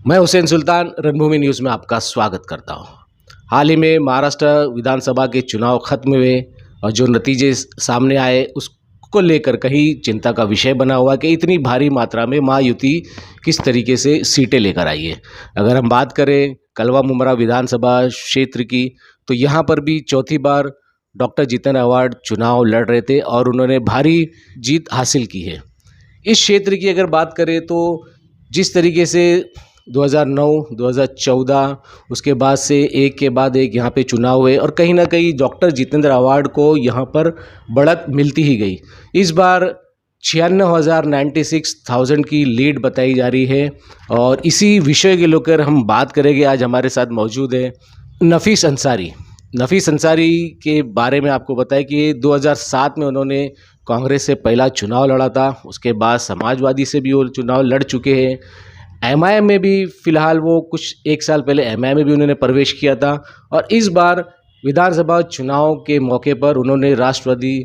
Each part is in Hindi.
मैं हुसैन सुल्तान रणभूमि न्यूज़ में आपका स्वागत करता हूं। हाल ही में महाराष्ट्र विधानसभा के चुनाव खत्म हुए और जो नतीजे सामने आए उसको लेकर कहीं चिंता का विषय बना हुआ कि इतनी भारी मात्रा में महायुति किस तरीके से सीटें लेकर आई है। अगर हम बात करें कलवा मुमरा विधानसभा क्षेत्र की, तो यहाँ पर भी चौथी बार डॉक्टर जितेंद्र आव्हाड चुनाव लड़ रहे थे और उन्होंने भारी जीत हासिल की है। इस क्षेत्र की अगर बात करें तो जिस तरीके से 2009, 2014 उसके बाद से एक के बाद एक यहाँ पे चुनाव हुए और कहीं ना कहीं डॉक्टर जितेंद्र आव्हाड को यहाँ पर बढ़त मिलती ही गई। इस बार 96,000 की लीड बताई जा रही है और इसी विषय के लेकर हम बात करेंगे। आज हमारे साथ मौजूद है नफीस अंसारी। नफीस अंसारी के बारे में आपको बताएं कि 2007 में उन्होंने कांग्रेस से पहला चुनाव लड़ा था, उसके बाद समाजवादी से भी वो चुनाव लड़ चुके हैं। एमआईएम में भी फ़िलहाल वो कुछ एक साल पहले एमआईएम में भी उन्होंने प्रवेश किया था और इस बार विधानसभा चुनाव के मौके पर उन्होंने राष्ट्रवादी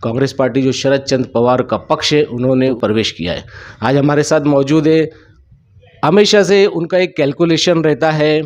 कांग्रेस पार्टी जो शरद चंद्र पवार का पक्ष है उन्होंने प्रवेश किया है। आज हमारे साथ मौजूद है। हमेशा से उनका एक कैलकुलेशन रहता है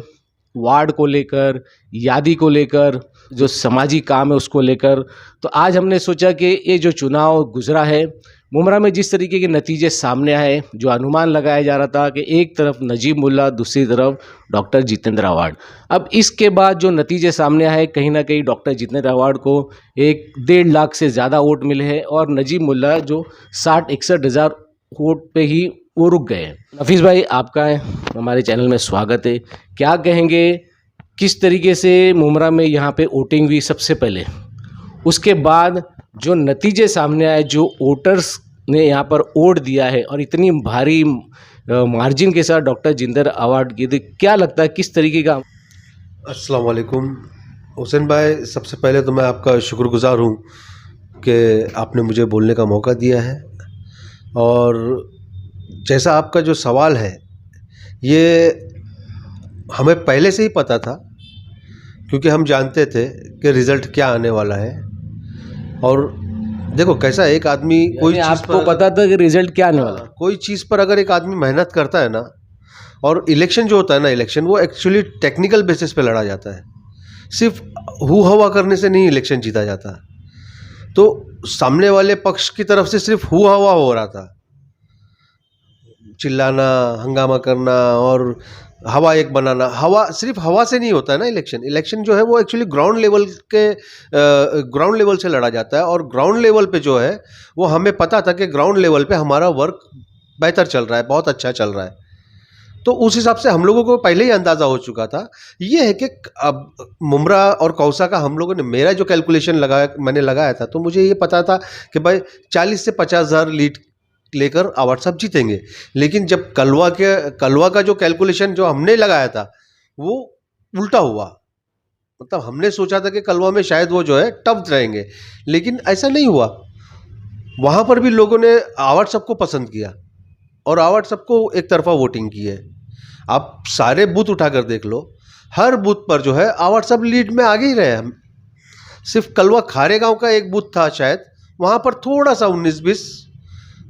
वार्ड को लेकर, यादी को लेकर, जो सामाजिक काम है उसको लेकर। तो आज हमने सोचा कि ये जो चुनाव गुजरा है मुमरा में, जिस तरीके के नतीजे सामने आए, जो अनुमान लगाया जा रहा था कि एक तरफ नजीब मुल्ला, दूसरी तरफ डॉक्टर जितेंद्र आव्हाड, अब इसके बाद जो नतीजे सामने आए कहीं ना कहीं डॉक्टर जितेंद्र आव्हाड को 1.5 लाख से ज़्यादा वोट मिले हैं और नजीब मुल्ला जो 60-61 हज़ार वोट पे ही वो रुक गए हैं। नफीस भाई, आपका हमारे चैनल में स्वागत है। क्या कहेंगे किस तरीके से मुमरा में यहाँ पे वोटिंग हुई सबसे पहले, उसके बाद जो नतीजे सामने आए, जो वोटर्स ने यहाँ पर वोट दिया है और इतनी भारी मार्जिन के साथ डॉक्टर जितेंद्र आव्हाड की, तो क्या लगता है किस तरीके का? अस्सलाम वालेकुम हुसैन भाई, सबसे पहले तो मैं आपका शुक्रगुजार हूँ कि आपने मुझे बोलने का मौका दिया है। और जैसा आपका जो सवाल है ये हमें पहले से ही पता था, क्योंकि हम जानते थे कि रिज़ल्ट क्या आने वाला है। और देखो कैसा एक आदमी कोई चीज़ आपको पता था कि रिजल्ट क्या आने वाला? कोई चीज़ पर अगर एक आदमी मेहनत करता है ना, और इलेक्शन जो होता है ना, इलेक्शन वो एक्चुअली टेक्निकल बेसिस पे लड़ा जाता है, सिर्फ हू हवा करने से नहीं इलेक्शन जीता जाता। तो सामने वाले पक्ष की तरफ से सिर्फ हू हवा हो रहा था, चिल्लाना, हंगामा करना और हवा एक बनाना। हवा सिर्फ हवा से नहीं होता है ना इलेक्शन जो है वो एक्चुअली ग्राउंड लेवल से लड़ा जाता है। और ग्राउंड लेवल पे जो है वो हमें पता था कि ग्राउंड लेवल पे हमारा वर्क बेहतर चल रहा है, बहुत अच्छा चल रहा है। तो उस हिसाब से हम लोगों को पहले ही अंदाज़ा हो चुका था। ये है कि अब मुमरा और कौसा का हम लोगों ने, मेरा जो कैलकुलेशन मैंने लगाया था, तो मुझे ये पता था कि भाई 40 से 50 हज़ार लीड लेकर आव्हाड साहब जीतेंगे। लेकिन जब कलवा का जो कैलकुलेशन जो हमने लगाया था वो उल्टा हुआ। मतलब हमने सोचा था कि कलवा में शायद वो जो है टफ रहेंगे, लेकिन ऐसा नहीं हुआ। वहाँ पर भी लोगों ने आव्हाड साहब को पसंद किया और आव्हाड साहब को एक तरफा वोटिंग की है। आप सारे बूथ उठाकर देख लो, हर बूथ पर जो है आव्हाड साहब लीड में आगे ही रहे। हम सिर्फ कलवा खारे गाँव का एक बूथ था शायद, वहाँ पर थोड़ा सा 19-20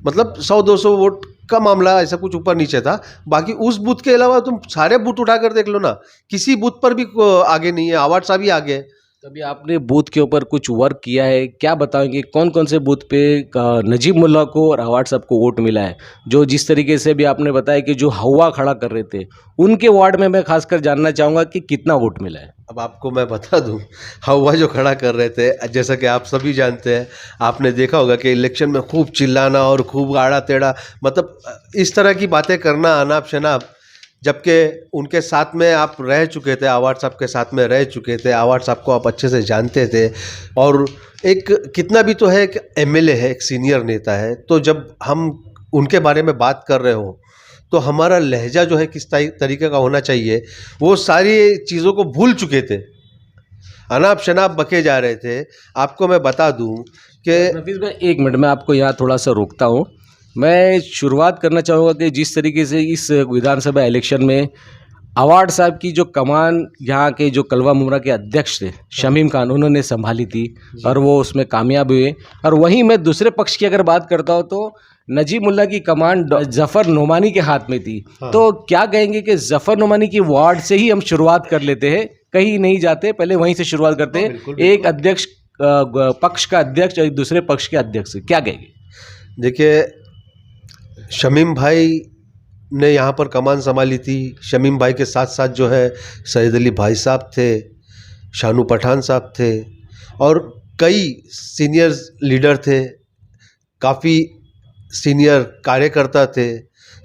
मतलब 100-200 वोट का मामला ऐसा कुछ ऊपर नीचे था। बाकी उस बूथ के अलावा तुम सारे बूथ उठाकर देख लो ना, किसी बूथ पर भी आगे नहीं है, आव्हाड साहब ही आगे है। तभी आपने बूथ के ऊपर कुछ वर्क किया है, क्या बताएंगे कौन कौन से बूथ पे नजीब मुल्ला को और आव्हाड साहब को वोट मिला है? जो जिस तरीके से भी आपने बताया कि जो हवा खड़ा कर रहे थे उनके वार्ड में मैं खासकर जानना चाहूँगा कि कितना वोट मिला है। अब आपको मैं बता दूं, हवा जो खड़ा कर रहे थे, जैसा कि आप सभी जानते हैं, आपने देखा होगा कि इलेक्शन में खूब चिल्लाना और खूब आड़ा टेढ़ा, मतलब इस तरह की बातें करना, अनाप शनाप, जबकि उनके साथ में आप रह चुके थे, आव्हाड साहब के साथ में रह चुके थे, आव्हाड साहब को आप अच्छे से जानते थे। और एक कितना भी तो है, एक एमएलए है, एक सीनियर नेता है, तो जब हम उनके बारे में बात कर रहे हो तो हमारा लहजा जो है किस तरीके का होना चाहिए, वो सारी चीज़ों को भूल चुके थे, अनाप शनाप बके जा रहे थे। आपको मैं बता दूं कि नफीस भाई, एक मिनट में आपको यहाँ थोड़ा सा रोकता हूँ। मैं शुरुआत करना चाहूँगा कि जिस तरीके से इस विधानसभा इलेक्शन में आव्हाड साहब की जो कमान यहाँ के जो कलवा मुमरा के अध्यक्ष थे शमीम खान, उन्होंने संभाली थी और वो उसमें कामयाब हुए। और वहीं मैं दूसरे पक्ष की अगर बात करता हूँ तो नजीब मुल्ला की कमांड जफर नोमानी के हाथ में थी। हाँ। तो क्या कहेंगे कि जफर नोमानी की वार्ड से ही हम शुरुआत कर लेते हैं, कहीं नहीं जाते, पहले वहीं से शुरुआत करते हाँ, हैं। बिल्कुल, एक बिल्कुल। अध्यक्ष पक्ष का अध्यक्ष और एक दूसरे पक्ष के अध्यक्ष से क्या कहेंगे? देखिए, शमीम भाई ने यहाँ पर कमान संभाली थी। शमीम भाई के साथ साथ जो है सैयद अली भाई साहब थे, शानू पठान साहब थे और कई सीनियर लीडर थे, काफ़ी सीनियर कार्यकर्ता थे।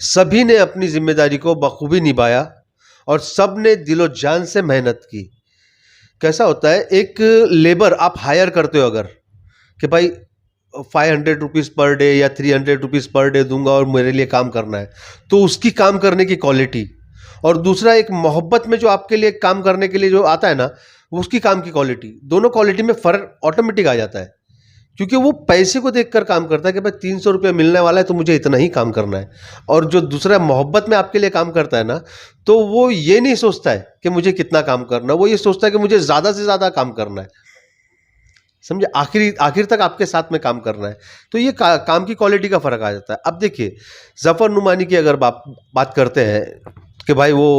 सभी ने अपनी जिम्मेदारी को बखूबी निभाया और सब ने दिलो जान से मेहनत की। कैसा होता है, एक लेबर आप हायर करते हो अगर कि भाई 500 रुपीज़ पर डे या 300 रुपीज़ पर डे दूंगा और मेरे लिए काम करना है, तो उसकी काम करने की क्वालिटी और दूसरा एक मोहब्बत में जो आपके लिए काम करने के लिए जो आता है ना, उसकी काम की क्वालिटी, दोनों क्वालिटी में फ़र्क ऑटोमेटिक आ जाता है। क्योंकि वो पैसे को देखकर काम करता है कि भाई 300 रुपये मिलने वाला है तो मुझे इतना ही काम करना है। और जो दूसरा मोहब्बत में आपके लिए काम करता है ना, तो वो ये नहीं सोचता है कि मुझे कितना काम करना है, वो ये सोचता है कि मुझे ज़्यादा से ज़्यादा काम करना है। समझे, आखिर तक आपके साथ में काम करना है। तो ये काम की क्वालिटी का फ़र्क आ जाता है। अब देखिए, जफ़र नुमानी की अगर बात करते हैं कि भाई वो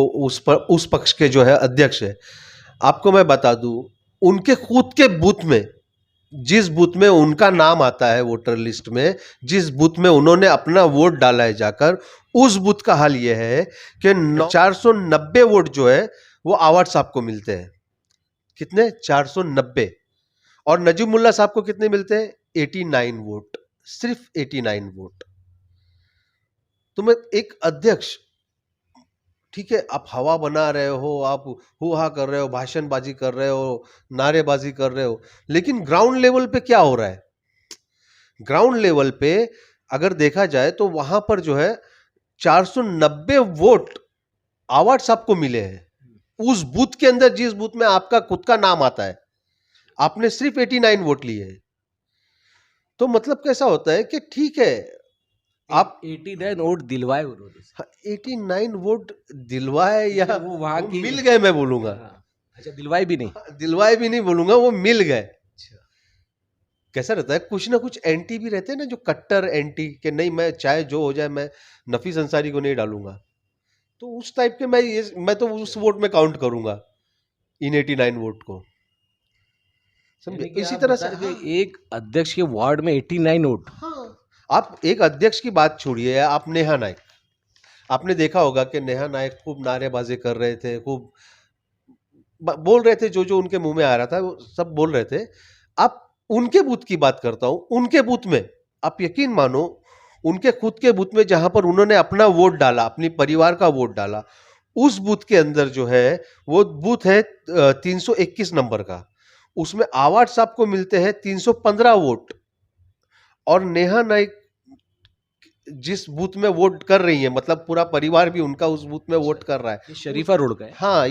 उस पक्ष के जो है अध्यक्ष है, आपको मैं बता दूं, उनके खुद के बूथ में, जिस बूथ में उनका नाम आता है वोटर लिस्ट में, जिस बूथ में उन्होंने अपना वोट डाला है जाकर, उस बूथ का हाल यह है कि 490 वोट जो है वो आवाज साहब को मिलते हैं। कितने? 490। और नजीब मुल्ला साहब को कितने मिलते हैं? 89 वोट, सिर्फ 89 वोट। तो मैं एक अध्यक्ष, ठीक है, आप हवा बना रहे हो, आप हुहा कर रहे हो, भाषणबाजी कर रहे हो, नारेबाजी कर रहे हो, लेकिन ग्राउंड लेवल पे क्या हो रहा है? ग्राउंड लेवल पे अगर देखा जाए तो वहां पर जो है 490 वोट आवाज साहब को मिले हैं। उस बूथ के अंदर, जिस बूथ में आपका खुद का नाम आता है, आपने सिर्फ 89 वोट लिए हैं। तो मतलब कैसा होता है कि ठीक है, आप 89 वोट दिलवाए उन्होंने। 89 वोट दिलवाए या वो वहां वो की मिल गए, मैं बोलूंगा। हाँ। अच्छा, दिलवाए भी नहीं। दिलवाए भी नहीं बोलूंगा, वो मिल गए। कैसा रहता है, कुछ ना कुछ एंटी भी रहते हैं ना, जो कट्टर एंटी कि नहीं, मैं चाहे जो हो जाए मैं नफीस अंसारी को नहीं डालूंगा। तो उस टाइप के मैं तो उस वोट में काउंट करूंगा, इन 89 वोट को। समझे? इसी तरह से एक अध्यक्ष के वार्ड में 89 वोट। हाँ, आप एक अध्यक्ष की बात छोड़िए, आप नेहा नायक, आपने देखा होगा कि नेहा नायक खूब नारेबाजी कर रहे थे, खूब बोल रहे थे, जो उनके मुंह में आ रहा था वो सब बोल रहे थे। आप उनके बूथ की बात करता हूं, उनके बूथ में आप यकीन मानो, उनके खुद के बूथ में जहां पर उन्होंने अपना वोट डाला, अपनी परिवार का वोट डाला, उस बूथ के अंदर जो है वो बूथ है 321 नंबर का, उसमें आवाज साहब को मिलते हैं 315 वोट। और नेहा नायक जिस बूथ में वोट कर रही है, मतलब पूरा परिवार भी उनका उस बूथ में वोट कर रहा है। शरीफा रोड का है। हाँ,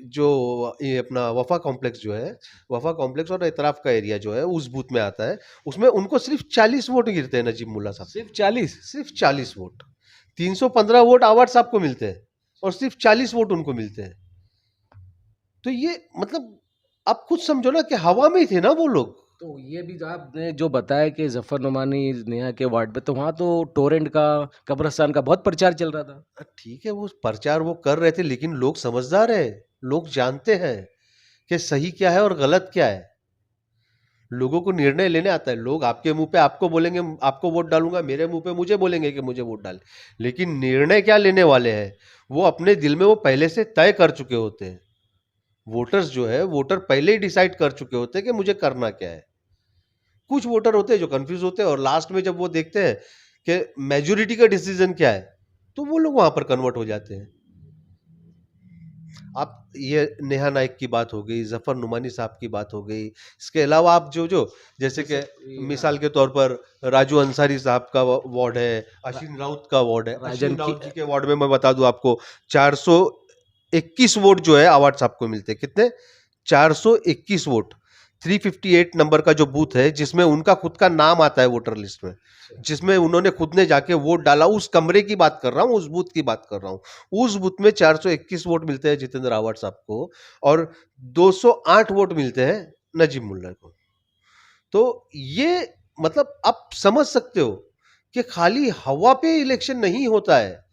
जो ये अपना वफा कॉम्प्लेक्स जो है, वफा कॉम्प्लेक्स और इतराफ का एरिया जो है उस बूथ में आता है, उसमें उनको सिर्फ 40 वोट गिरते हैं नजीब मुल्ला साहब। सिर्फ 40? सिर्फ 40 वोट। 315 वोट आवाज साहब को मिलते हैं और सिर्फ 40 वोट उनको मिलते हैं। तो ये मतलब आप खुद समझो ना कि हवा में ही थे ना वो लोग। तो ये भी जो आपने जो बताया कि जफर नुमानी नेहा के वार्ड पे, तो वहाँ तो टोरेंट का, कब्रिस्तान का बहुत प्रचार चल रहा था। ठीक है, वो प्रचार वो कर रहे थे, लेकिन लोग समझदार है, लोग जानते हैं कि सही क्या है और गलत क्या है। लोगों को निर्णय लेने आता है। लोग आपके मुंह पे आपको बोलेंगे आपको वोट डालूंगा, मेरे मुंह पे मुझे बोलेंगे कि मुझे वोट डाल, लेकिन निर्णय क्या लेने वाले हैं वो अपने दिल में वो पहले से तय कर चुके होते हैं। वोटर्स जो है, वोटर पहले ही डिसाइड कर चुके होते हैं कि मुझे करना क्या है। कुछ वोटर होते हैं जो कंफ्यूज होते हैं और लास्ट में जब वो देखते हैं कि मेजोरिटी का डिसीजन क्या है, तो वो लोग वहां पर कन्वर्ट हो जाते हैं। आप ये नेहा नायक की बात हो गई, जफर नुमानी साहब की बात हो गई, इसके अलावा आप जो जैसे कि मिसाल के तौर पर राजू अंसारी साहब का वार्ड है, अश्विन राउत का वार्ड है। अश्विन राउत जी के वार्ड में मैं बता दूं आपको 421 वोट जो है आवाज साहब को मिलते हैं। कितने? 421 वोट। 358 नंबर का जो बूथ है जिसमें उनका खुद का नाम आता है वोटर लिस्ट में, जिसमें उन्होंने खुद ने जाके वोट डाला, उस कमरे की बात कर रहा हूं, उस बूथ की बात कर रहा हूं। उस बूथ में 421 वोट मिलते हैं जितेंद्र रावत साहब को और 208 वोट मिलते हैं नजीब मुल्ला को। तो ये मतलब आप समझ सकते हो कि खाली हवा पे इलेक्शन नहीं होता है,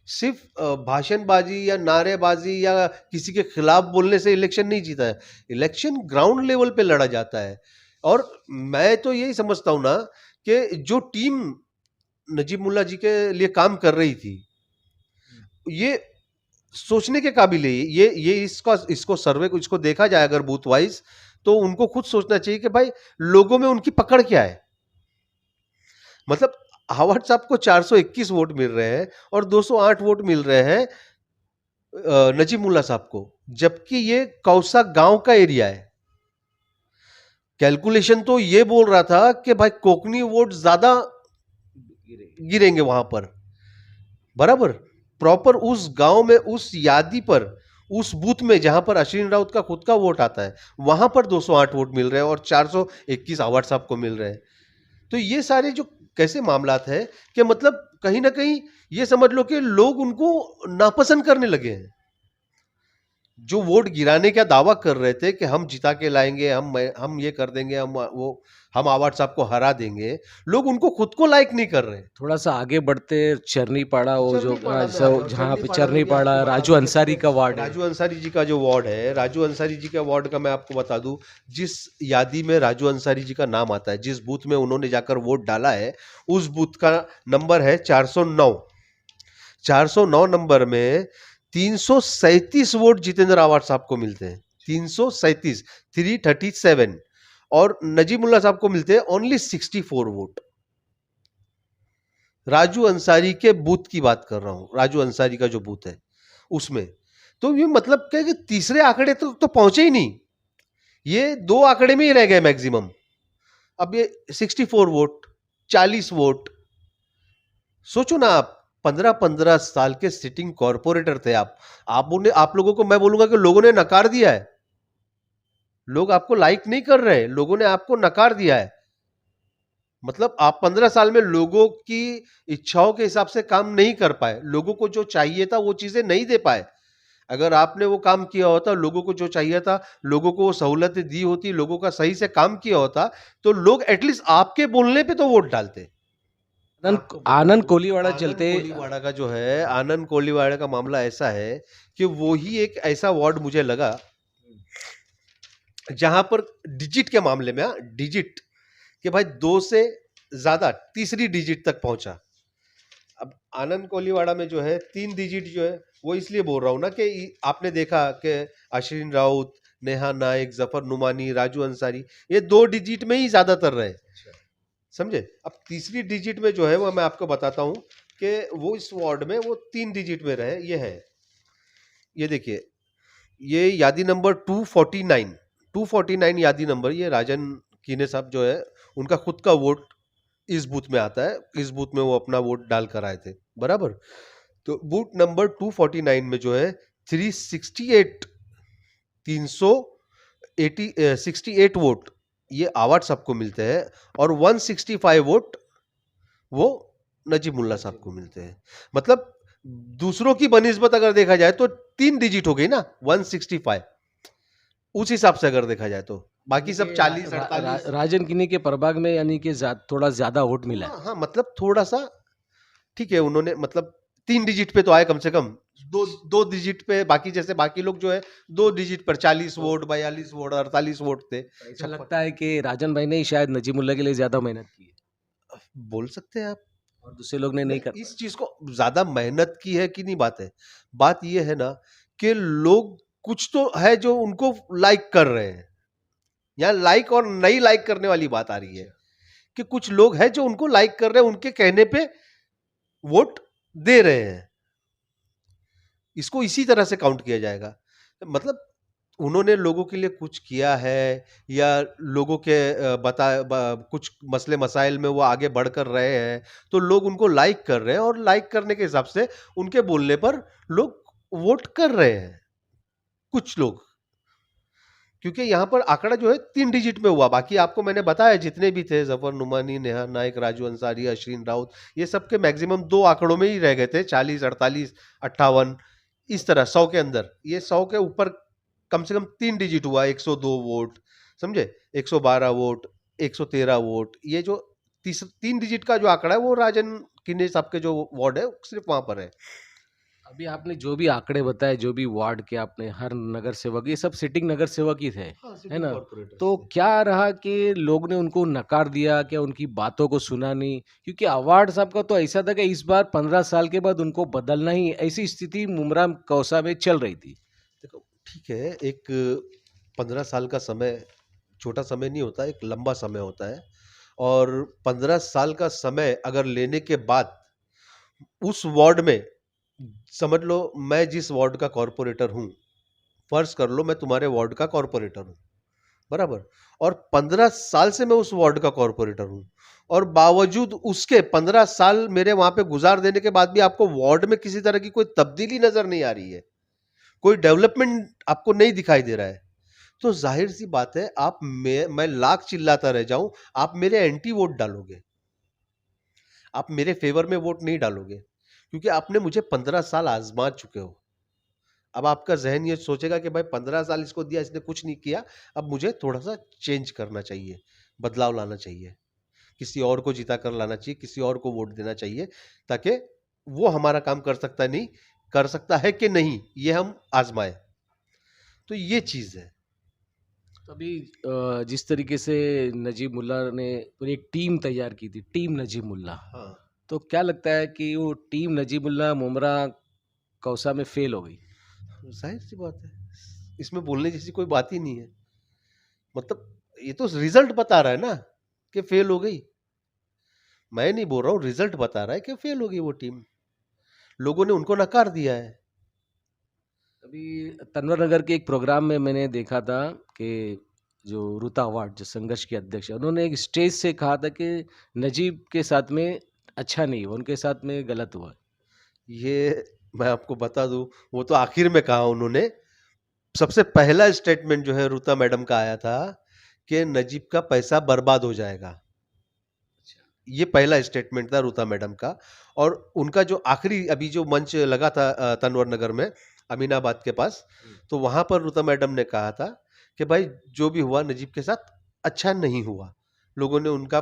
सिर्फ भाषणबाजी या नारेबाजी या किसी के खिलाफ बोलने से इलेक्शन नहीं जीता है। इलेक्शन ग्राउंड लेवल पे लड़ा जाता है। और मैं तो यही समझता हूं ना कि जो टीम नजीमुल्ला जी के लिए काम कर रही थी, ये सोचने के काबिल है। ये इसको सर्वे को इसको देखा जाए अगर बूथ वाइज, तो उनको खुद सोचना चाहिए कि भाई लोगों में उनकी पकड़ क्या है। मतलब हावर्ड साहब को 421 वोट मिल रहे हैं और 208 वोट मिल रहे हैं नजीमुल्ला साहब को, जबकि ये कौसा गांव का एरिया है। कैलकुलेशन तो ये बोल रहा था कि भाई कोकनी वोट ज्यादा गिरेंगे वहां पर, बराबर। प्रॉपर उस गांव में, उस यादी पर, उस बूथ में जहां पर अश्विन राउत का खुद का वोट आता है, वहां पर 208 वोट मिल रहे हैं और 421 हावर्ड साहब को मिल रहे हैं। तो ये सारे जो कैसे मामलात है कि मतलब कहीं ना कहीं ये समझ लो कि लोग उनको नापसंद करने लगे हैं। जो वोट गिराने का दावा कर रहे थे कि हम जिता के लाएंगे, हम ये कर देंगे, हम आवाज साहब को हरा देंगे, लोग उनको खुद को लाइक नहीं कर रहे। थोड़ा सा आगे बढ़ते, चरनी पाड़ा, वो जो चरनीपाड़ा में जहाँ आता हूँ। जहाँ पे चरनीपाड़ा चरनी में भी पाड़ा आपको राजू बता दूं, अंसारी का वार्ड है। राजू अंसारी जी का जो वार्ड है, राजू अंसारी जी का वार्ड का मैं आपको बता दूं, जिस यादी में राजू अंसारी जी का नाम आता है, जिस बूथ में उन्होंने जाकर वोट डाला है, उस बूथ का नंबर है 409। 409 नंबर में 337 वोट जितेंद्र आवाड साहब को मिलते हैं। 337, 337, और नजीमुल्ला साहब को मिलते हैं ओनली 64 वोट। राजू अंसारी के बूथ की बात कर रहा हूं, राजू अंसारी का जो बूथ है उसमें। तो ये मतलब क्या कि तीसरे आंकड़े तक तो पहुंचे ही नहीं, ये दो आंकड़े में ही रह गए मैक्सिमम। अब ये 64 वोट, 40 वोट, सोचो ना आप, 15-15 साल के सिटिंग कॉर्पोरेटर थे आप लोगों को मैं बोलूंगा कि लोगों ने नकार दिया है। लोग आपको लाइक नहीं कर रहे, लोगों ने आपको नकार दिया है। मतलब आप 15 साल में लोगों की इच्छाओं के हिसाब से काम नहीं कर पाए, लोगों को जो चाहिए था वो चीजें नहीं दे पाए। अगर आपने वो काम किया होता, लोगों को जो चाहिए था, लोगों को वो सहूलतें दी होती, लोगों का सही से काम किया होता, तो लोग एटलीस्ट आपके बोलने पे तो वोट डालते। आनंद कोलीवाड़ा आनंद चलते। कोलीवाड़ा का जो है, आनंद कोलीवाड़ा का मामला ऐसा है कि वो ही एक ऐसा वार्ड मुझे लगा जहां पर डिजिट के मामले में, डिजिट कि भाई 2 से ज्यादा तीसरी डिजिट तक पहुंचा। अब आनंद कोलीवाड़ा में जो है 3 डिजिट जो है, वो इसलिए बोल रहा हूं ना कि आपने देखा कि अश्विन राउत, नेहा नायक, जफर नुमानी, राजू अंसारी, ये 2 डिजिट में ही ज्यादातर रहे, समझे। अब तीसरी डिजिट में जो है वो मैं आपको बताता हूं कि वो इस वार्ड में वो 3 डिजिट में रहे। ये है, ये देखिए, ये यादी नंबर 249 यादी नंबर, ये राजन कीने साहब जो है, उनका खुद का वोट इस बूथ में आता है। इस बूथ में वो अपना वोट डाल कर आए थे, बराबर। तो बूथ नंबर 249 में जो है 368 368 वोट ये आवाज साहब को मिलते हैं और 165 वोट वो नजीमुल्ला साहब को मिलते हैं। मतलब दूसरों की बनिस्बत अगर देखा जाए तो 3 डिजिट हो गई ना, 165 उस हिसाब से अगर देखा जाए तो। बाकी सब 40-48 राजन किन्नी के प्रभाग में यानी कि थोड़ा ज्यादा वोट मिला है। हाँ, मतलब थोड़ा सा ठीक है, उन्होंने मतलब 3 डिजिट पे तो आए कम से कम, दो डिजिट पे, बाकी जैसे बाकी लोग जो है 2 डिजिट पर 40 वोट, 42 वोट, 48 वोट थे। ऐसा लगता है कि राजन भाई ने ही शायद नजीमुल्ला के लिए ज्यादा मेहनत की है बोल सकते हैं आप, और दूसरे लोग ने नहीं कर इस चीज को ज्यादा मेहनत की है कि नहीं, बात ये है ना कि लोग कुछ तो है जो उनको लाइक कर रहे हैं। यहाँ लाइक और नहीं लाइक करने वाली बात आ रही है कि कुछ लोग हैं जो उनको लाइक कर रहे हैं, उनके कहने पे वोट दे रहे हैं। इसको इसी तरह से काउंट किया जाएगा। मतलब उन्होंने लोगों के लिए कुछ किया है या लोगों के कुछ मसले मसाइल में वो आगे बढ़कर रहे हैं, तो लोग उनको लाइक कर रहे हैं और लाइक करने के हिसाब से उनके बोलने पर लोग वोट कर रहे हैं, कुछ लोग। क्योंकि यहां पर आंकड़ा जो है 3 डिजिट में हुआ, बाकी आपको मैंने बताया जितने भी थे, जफर नुमानी, नेहा नायक, राजू अंसारी, अश्विन राउत, ये सबके मैक्सिमम 2 आंकड़ों में ही रह गए थे, 40, 48, 58, इस तरह 100 के अंदर। ये 100 के ऊपर कम से कम 3 डिजिट हुआ, 102 वोट, समझे, 112 वोट, 113 वोट, ये जो तीन डिजिट का जो आंकड़ा है वो राजन किन्ने साहब के जो वार्ड है सिर्फ वहां पर है। अभी आपने जो भी आंकड़े बताए, जो भी वार्ड के आपने हर नगर सेवक, ये सब सिटिंग नगर सेवक ही थे, हाँ, है सिटिंग ना? कॉर्पोरेटर्स तो थे। क्या रहा कि लोग ने उनको नकार दिया, क्या उनकी बातों को सुना नहीं? क्योंकि अवार्ड साहब का तो ऐसा था कि इस बार 15 साल के बाद उनको बदलना ही, ऐसी स्थिति मुमरा कौसा में चल रही थी। देखो ठीक है, एक 15 साल का समय छोटा समय नहीं होता, एक लंबा समय होता है। और 15 साल का समय अगर लेने के बाद उस वार्ड में, समझ लो मैं जिस वार्ड का कॉर्पोरेटर हूँ, फर्ज कर लो मैं तुम्हारे वार्ड का कॉर्पोरेटर हूँ, बराबर। और 15 साल से मैं उस वार्ड का कॉर्पोरेटर हूँ, और बावजूद उसके 15 साल मेरे वहां पे गुजार देने के बाद भी आपको वार्ड में किसी तरह की कोई तब्दीली नजर नहीं आ रही है, कोई डेवलपमेंट आपको नहीं दिखाई दे रहा है, तो जाहिर सी बात है आप मैं लाख चिल्लाता रह जाऊं, आप मेरे एंटी वोट डालोगे, आप मेरे फेवर में वोट नहीं डालोगे, क्योंकि आपने मुझे 15 साल आजमा चुके हो। अब आपका जहन ये सोचेगा कि भाई 15 साल इसको दिया, इसने कुछ नहीं किया, अब मुझे थोड़ा सा चेंज करना चाहिए, बदलाव लाना चाहिए, किसी और को जिता कर लाना चाहिए, किसी और को वोट देना चाहिए, ताकि वो हमारा काम कर सकता नहीं, कर सकता है कि नहीं, ये हम आजमाए। तो ये चीज है। अभी जिस तरीके से नजीब मुल्ला ने पूरी एक टीम तैयार की थी, टीम नजीब मुल्ला, हाँ, तो क्या लगता है कि वो टीम नजीब मुल्ला मुमरा कौसा में फेल हो गई? जाहिर सी बात है, इसमें बोलने जैसी कोई बात ही नहीं है। मतलब ये तो रिजल्ट बता रहा है ना कि फेल हो गई। मैं नहीं बोल रहा हूँ, रिजल्ट बता रहा है कि फेल हो गई वो टीम, लोगों ने उनको नकार दिया है। अभी तनवर नगर के एक प्रोग्राम में मैंने देखा था कि जो रुता अवार्ड, जो संघर्ष के अध्यक्ष है, उन्होंने एक स्टेज से कहा था कि नजीब के साथ में अच्छा नहीं हुआ, उनके साथ में गलत हुआ। ये मैं आपको बता दूं, वो तो आखिर में कहा उन्होंने। सबसे पहला स्टेटमेंट जो है रूता मैडम का आया था कि नजीब का पैसा बर्बाद हो जाएगा, ये पहला स्टेटमेंट था रूता मैडम का। और उनका जो आखिरी अभी जो मंच लगा था तनवर नगर में, अमीनाबाद के पास, तो वहां पर रूता मैडम ने कहा था कि भाई जो भी हुआ नजीब के साथ अच्छा नहीं हुआ, लोगों ने उनका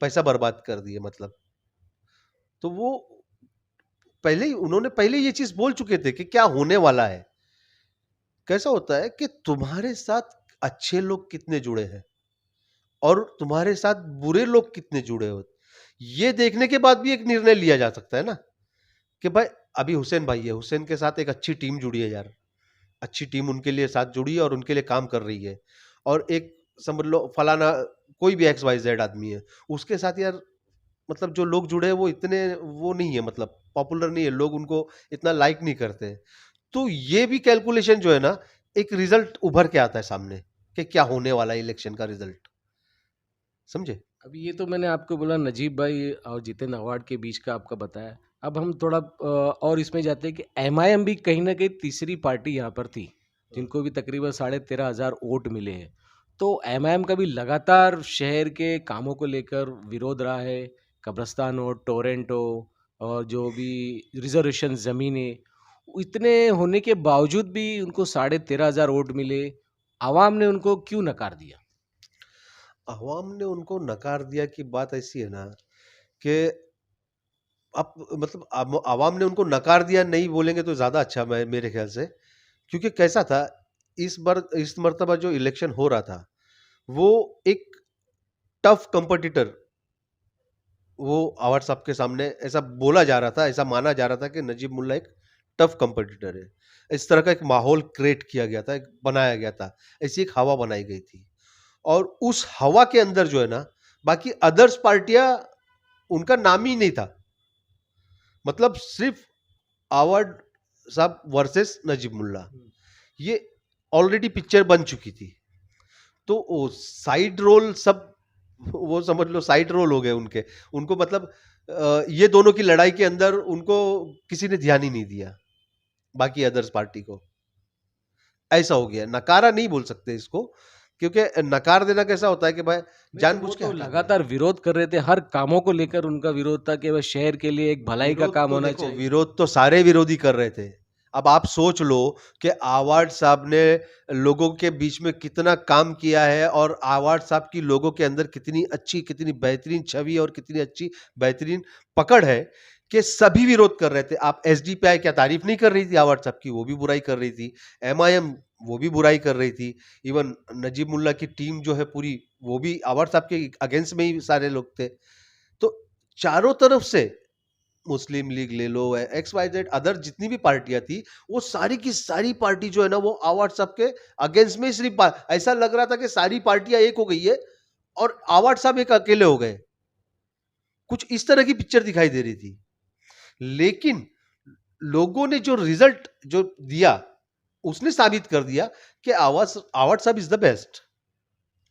पैसा बर्बाद कर दिया, मतलब। तो वो उन्होंने पहले ये चीज बोल चुके थे कि क्या होने वाला है। कैसा होता है कि तुम्हारे साथ अच्छे लोग कितने जुड़े हैं और तुम्हारे साथ बुरे लोग कितने जुड़े हो, ये देखने के बाद भी एक निर्णय लिया जा सकता है ना, कि भाई अभी हुसैन भाई है, हुसैन के साथ एक अच्छी टीम जुड़ी है यार, अच्छी टीम उनके लिए साथ जुड़ी है और उनके लिए काम कर रही है। और एक समझ लो फलाना कोई भी एक्स वाई जेड आदमी है, उसके साथ यार मतलब जो लोग जुड़े हैं वो इतने वो नहीं है, मतलब पॉपुलर नहीं है, लोग उनको इतना लाइक नहीं करते हैं। तो ये भी कैलकुलेशन जो है ना, एक रिजल्ट उभर के आता है सामने कि क्या होने वाला है इलेक्शन का रिजल्ट, समझे। अभी ये तो मैंने आपको बोला नजीब भाई और जितेंद्र अवार्ड के बीच का आपका बताया। अब हम थोड़ा और इसमें जाते हैं कि एमआईएम भी कहीं ना कहीं तीसरी पार्टी यहाँ पर थी, जिनको भी तकरीबन 13,500 वोट मिले हैं। तो एमआईएम का भी लगातार शहर के कामों को लेकर विरोध रहा है। कब्रस्तान हो, टोरेंट हो, और जो भी रिजर्वेशन ज़मीनें, इतने होने के बावजूद भी उनको 13,500 वोट मिले। आवाम ने उनको क्यों नकार दिया? अवाम ने उनको नकार दिया की बात ऐसी है ना कि अब मतलब आवाम ने उनको नकार दिया नहीं बोलेंगे तो ज्यादा अच्छा, मैं मेरे ख्याल से। क्योंकि कैसा था, इस मर्तबा जो इलेक्शन हो रहा था वो एक टफ कंपटीटर, वो आवाज साहब के सामने ऐसा बोला जा रहा था, ऐसा माना जा रहा था कि नजीब मुल्ला एक टफ कंपटीटर है। इस तरह का एक माहौल क्रिएट किया गया था, एक बनाया गया था, ऐसी एक हवा बनाई गई थी। और उस हवा के अंदर जो है ना, बाकी अदर्स पार्टियां, उनका नाम ही नहीं था, मतलब सिर्फ आवाड साहब वर्सेस नजीब मुल्ला, ये ऑलरेडी पिक्चर बन चुकी थी। तो वो साइड रोल सब, वो समझ लो साइड रोल हो गए उनके, उनको मतलब ये दोनों की लड़ाई के अंदर उनको किसी ने ध्यान ही नहीं दिया, बाकी अदर्स पार्टी को। ऐसा हो गया, नकारा नहीं बोल सकते इसको, क्योंकि नकार देना कैसा होता है कि भाई नहीं, तो जानबूझ वो के तो हटा दिया। लगातार विरोध कर रहे थे, हर कामों को लेकर उनका विरोध था कि वह शहर के लिए एक भलाई का विरोध काम तो होना देखो, चाहिए। विरोध तो सारे विरोधी कर रहे थे, अब आप सोच लो कि आवाड साहब ने लोगों के बीच में कितना काम किया है और आवाड साहब की लोगों के अंदर कितनी अच्छी, कितनी बेहतरीन छवि और कितनी अच्छी बेहतरीन पकड़ है कि सभी विरोध कर रहे थे। आप एसडीपीआई क्या तारीफ नहीं कर रही थी आवाड साहब की? वो भी बुराई कर रही थी। एमआईएम वो भी बुराई कर रही थी। इवन नजीमुल्लाह की टीम जो है पूरी, वो भी आवाड साहब के अगेंस्ट में ही सारे लोग थे। तो चारों तरफ से मुस्लिम लीग ले लो, एक्स वाई जेड अदर जितनी भी पार्टियां थी, वो सारी की सारी पार्टी जो है ना वो आवाड साहब के अगेंस्ट में ही सिर्फ ऐसा लग रहा था कि सारी पार्टियां एक हो गई है और आवाड साहब एक अकेले हो गए। कुछ इस तरह की पिक्चर दिखाई दे रही थी। लेकिन लोगों ने जो रिजल्ट जो दिया उसने साबित कर दिया कि आवाड साहब इज द बेस्ट।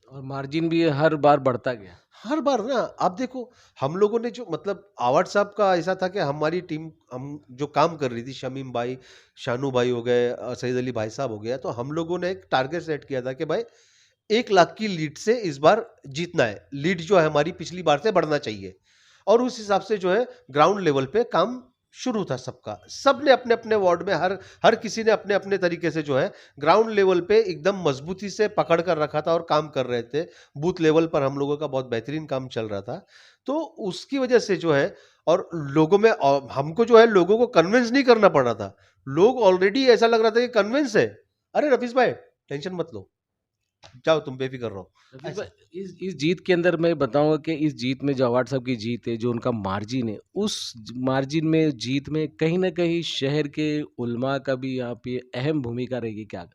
और मार्जिन भी हर बार बढ़ता गया। हर बार ना आप देखो, हम लोगों ने जो मतलब आवाड साहब का ऐसा था कि हमारी टीम, हम जो काम कर रही थी, शमीम भाई, शानू भाई हो गए, सईद अली भाई साहब हो गया, तो हम लोगों ने एक टारगेट सेट किया था कि भाई 1 लाख की लीड से इस बार जीतना है। लीड जो है हमारी पिछली बार से बढ़ना चाहिए। और उस हिसाब से जो है ग्राउंड लेवल पे काम शुरू था सबका। सबने अपने अपने वार्ड में हर किसी ने अपने अपने तरीके से जो है ग्राउंड लेवल पे एकदम मजबूती से पकड़ कर रखा था और काम कर रहे थे। बूथ लेवल पर हम लोगों का बहुत बेहतरीन काम चल रहा था। तो उसकी वजह से जो है, और लोगों में हमको जो है लोगों को कन्विंस नहीं करना पड़ रहा था। लोग ऑलरेडी ऐसा लग रहा था कि कन्विंस है, अरे नफीस भाई टेंशन मत लो, जाओ तुम बेफिक्र रहो। रफीक भाई, इस जीत के अंदर मैं बताऊंगा कि इस जीत में जो अवार्ड साहब की जीत है, जो उनका मार्जिन है, उस मार्जिन में जीत में कहीं ना कहीं शहर के उलमा का भी यहाँ पे अहम भूमिका रहेगी क्या?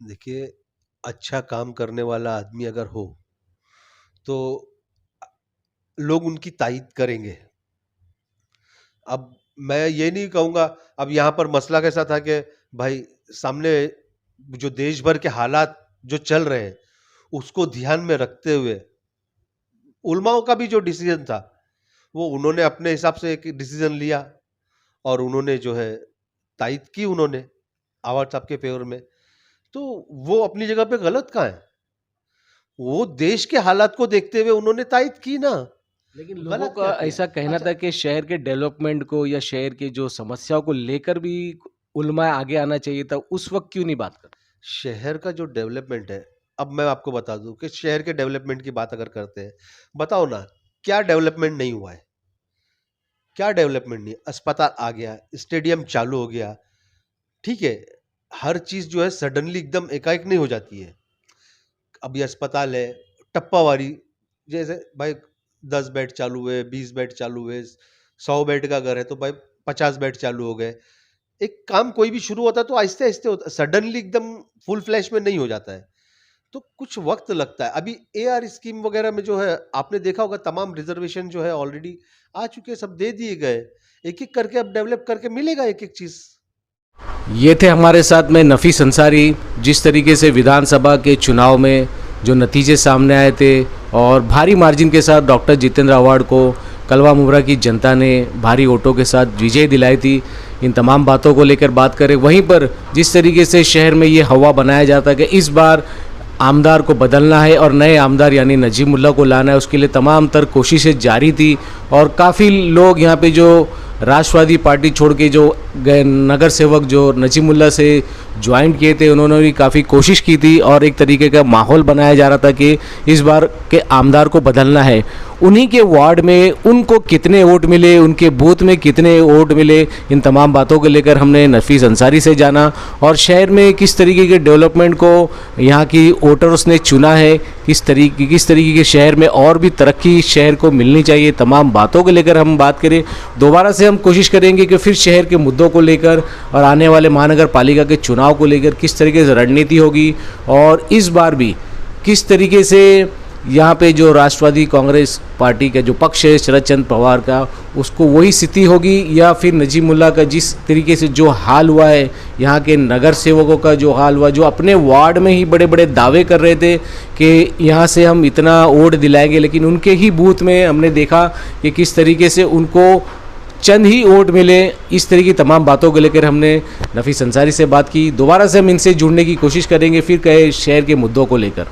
देखिए, अच्छा काम करने वाला आदमी अगर हो तो लोग उनकी तारीफ करेंगे। अब मैं ये नहीं कहूँगा, अब यहाँ पर मसला कैसा था कि भाई सामने जो देश भर के हालात जो चल रहे हैं उसको ध्यान में रखते हुए उलमाओं का भी जो डिसीजन था वो उन्होंने अपने हिसाब से एक डिसीजन लिया और उन्होंने जो है तायद की उन्होंने आवाज साहब के फेवर में। तो वो अपनी जगह पे गलत कहाँ है? वो देश के हालात को देखते हुए उन्होंने तायद की ना। लेकिन लोगों गलत का क्या किया? ऐसा कहना अच्छा, था कि शहर के डेवलपमेंट को या शहर की जो समस्याओं को लेकर भी उलमा आगे आना चाहिए था, उस वक्त क्यों नहीं बात कर? शहर का जो डेवलपमेंट है, अब मैं आपको बता दूं कि शहर के डेवलपमेंट की बात अगर करते हैं, बताओ ना क्या डेवलपमेंट नहीं हुआ है? क्या डेवलपमेंट नहीं? अस्पताल आ गया, स्टेडियम चालू हो गया, ठीक है। हर चीज जो है सडनली एकदम एकाएक नहीं हो जाती है। अभी अस्पताल है, टप्पावारी, जैसे भाई 10 बेड चालू हुए, 20 बेड चालू हुए, 100 बेड का घर है तो भाई 50 बेड चालू हो गए। एक काम कोई भी शुरू होता है तो आहिस्ते आहिस्ते होता, सडनली एकदम फुल फ्लैश में नहीं हो जाता है, तो कुछ वक्त लगता है। अभी एआर स्कीम वगैरह में जो है आपने देखा होगा, तमाम रिजर्वेशन जो है ऑलरेडी आ चुके हैं, सब दे दिए गए। एक एक करके अब डेवलप करके मिलेगा एक एक चीज। ये थे हमारे साथ में नफीस अंसारी। जिस तरीके से विधानसभा के चुनाव में जो नतीजे सामने आए थे और भारी मार्जिन के साथ डॉक्टर जितेंद्र अवार्ड को कलवा मुबरा की जनता ने भारी वोटों के साथ विजय दिलाई थी, इन तमाम बातों को लेकर बात करें। वहीं पर जिस तरीके से शहर में ये हवा बनाया जाता है कि इस बार आमदार को बदलना है और नए आमदार यानी नजीमुल्लाह को लाना है, उसके लिए तमाम तर कोशिशें जारी थी। और काफ़ी लोग यहाँ पे जो राष्ट्रवादी पार्टी छोड़ के जो गए नगर सेवक जो नजीमुल्लाह से ज्वाइन किए थे, उन्होंने भी काफ़ी कोशिश की थी और एक तरीके का माहौल बनाया जा रहा था कि इस बार के आमदार को बदलना है। उन्हीं के वार्ड में उनको कितने वोट मिले, उनके बूथ में कितने वोट मिले, इन तमाम बातों को लेकर हमने नफीस अंसारी से जाना। और शहर में किस तरीके के डेवलपमेंट को यहाँ की वोटर्स ने चुना है, किस तरीके के शहर में और भी तरक्की शहर को मिलनी चाहिए, तमाम बातों को लेकर हम बात करें। दोबारा से हम कोशिश करेंगे कि फिर शहर के मुद्दों को लेकर और आने वाले महानगर पालिका के चुनाव को लेकर किस तरीके से रणनीति होगी और इस बार भी किस तरीके से यहाँ पे जो राष्ट्रवादी कांग्रेस पार्टी का जो पक्ष है शरद चंद्र पवार का, उसको वही स्थिति होगी या फिर नजीमुल्लाह का जिस तरीके से जो हाल हुआ है, यहाँ के नगर सेवकों का जो हाल हुआ, जो अपने वार्ड में ही बड़े बड़े दावे कर रहे थे कि यहाँ से हम इतना वोट दिलाएंगे, लेकिन उनके ही बूथ में हमने देखा कि किस तरीके से उनको चंद ही वोट मिले। इस तरह की तमाम बातों को लेकर हमने नफीस अंसारी से बात की। दोबारा से हम इनसे जुड़ने की कोशिश करेंगे फिर कहे शहर के मुद्दों को लेकर।